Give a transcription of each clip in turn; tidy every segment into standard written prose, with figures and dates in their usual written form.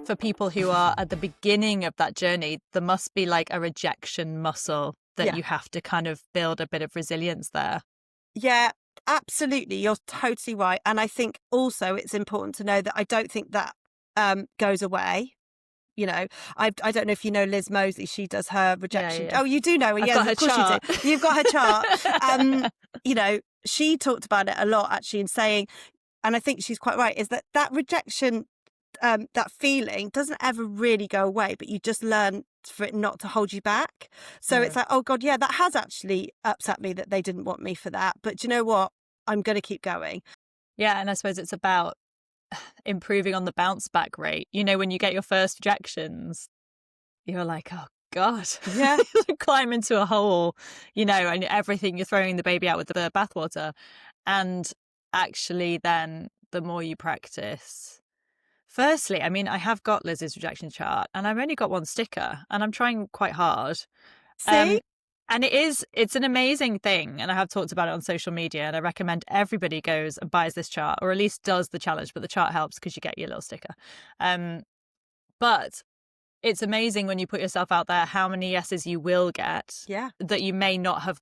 For people who are at the beginning of that journey, there must be like a rejection muscle that you have to kind of build a bit of resilience there. Yeah, absolutely. You're totally right. And I think also it's important to know that I don't think that goes away. You know, I don't know if you know Liz Mosley. She does her rejection. Yeah. Oh, you do know her. I've Yes, got her of course chart. you do. You've got her chart. You know, she talked about it a lot actually in saying, and I think she's quite right, is that rejection, that feeling doesn't ever really go away, but you just learn for it not to hold you back. So it's like, oh God, yeah, that has actually upset me that they didn't want me for that. But do you know what? I'm going to keep going. Yeah, and I suppose it's about improving on the bounce back rate. You know, when you get your first rejections, you're like, oh God, Yeah. climb into a hole, you know, and everything, you're throwing the baby out with the bathwater. And actually, then the more you practice, firstly, I mean, I have got Liz's rejection chart and I've only got one sticker and I'm trying quite hard. See? And it's an amazing thing. And I have talked about it on social media and I recommend everybody goes and buys this chart or at least does the challenge, but the chart helps because you get your little sticker. But it's amazing when you put yourself out there, how many yeses you will get that you may not have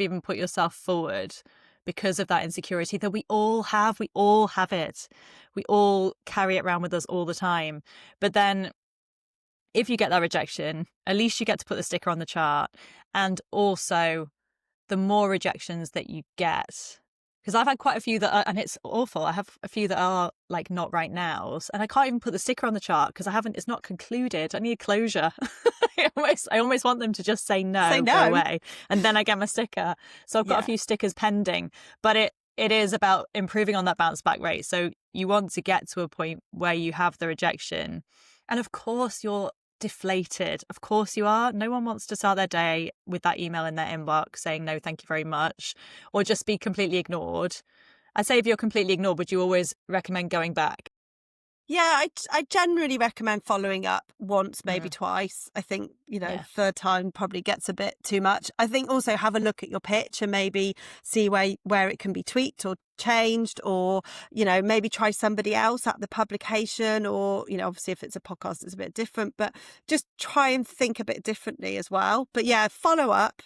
even put yourself forward because of that insecurity that we all have. We all have it. We all carry it around with us all the time. But then if you get that rejection, at least you get to put the sticker on the chart. And also, the more rejections that you get, because I've had quite a few that are, and it's awful. I have a few that are like not right nows, and I can't even put the sticker on the chart because it's not concluded. I need closure. I almost want them to just say no, go away, and then I get my sticker. So I've got a few stickers pending, but it is about improving on that bounce back rate. So you want to get to a point where you have the rejection, and of course you're deflated. Of course you are. No one wants to start their day with that email in their inbox saying no, thank you very much, or just be completely ignored. I'd say if you're completely ignored, would you always recommend going back? Yeah, I generally recommend following up once, maybe twice. I think, third time probably gets a bit too much. I think also have a look at your pitch and maybe see where it can be tweaked or changed, or, maybe try somebody else at the publication, or, obviously if it's a podcast, it's a bit different, but just try and think a bit differently as well. But yeah, follow up.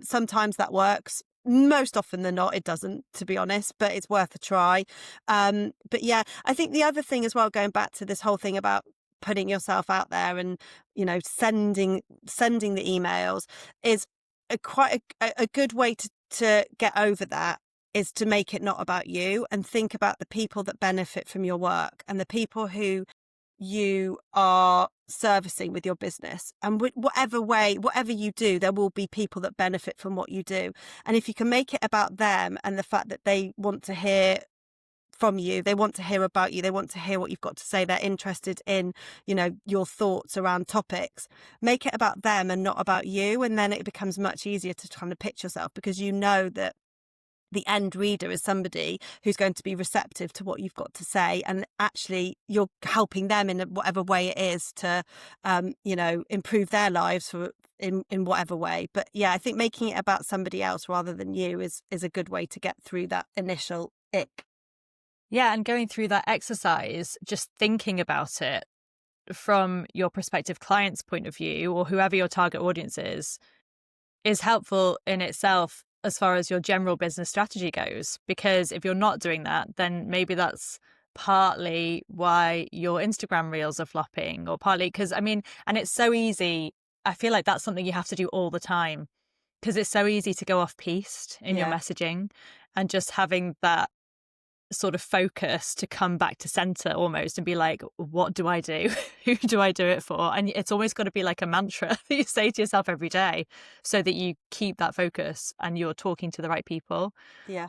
Sometimes that works. Most often than not, it doesn't, to be honest, but it's worth a try. But yeah, I think the other thing as well, going back to this whole thing about putting yourself out there and, sending the emails, is quite a good way to get over that, is to make it not about you and think about the people that benefit from your work and the people who you are servicing with your business. And whatever you do, there will be people that benefit from what you do. And if you can make it about them and the fact that they want to hear from you, they want to hear about you, they want to hear what you've got to say, they're interested in, your thoughts around topics, make it about them and not about you. And then it becomes much easier to kind of pitch yourself, because you know that the end reader is somebody who's going to be receptive to what you've got to say, and actually you're helping them in whatever way it is to improve their lives in whatever way. But yeah, I think making it about somebody else rather than you is a good way to get through that initial ick. Yeah, and going through that exercise, just thinking about it from your prospective client's point of view, or whoever your target audience is helpful in itself as far as your general business strategy goes. Because if you're not doing that, then maybe that's partly why your Instagram reels are flopping, or partly because, and it's so easy. I feel like that's something you have to do all the time, because it's so easy to go off piste in your messaging, and just having that sort of focus to come back to center almost and be like, what do I do? Who do I do it for? And it's always got to be like a mantra that you say to yourself every day, so that you keep that focus and you're talking to the right people. Yeah.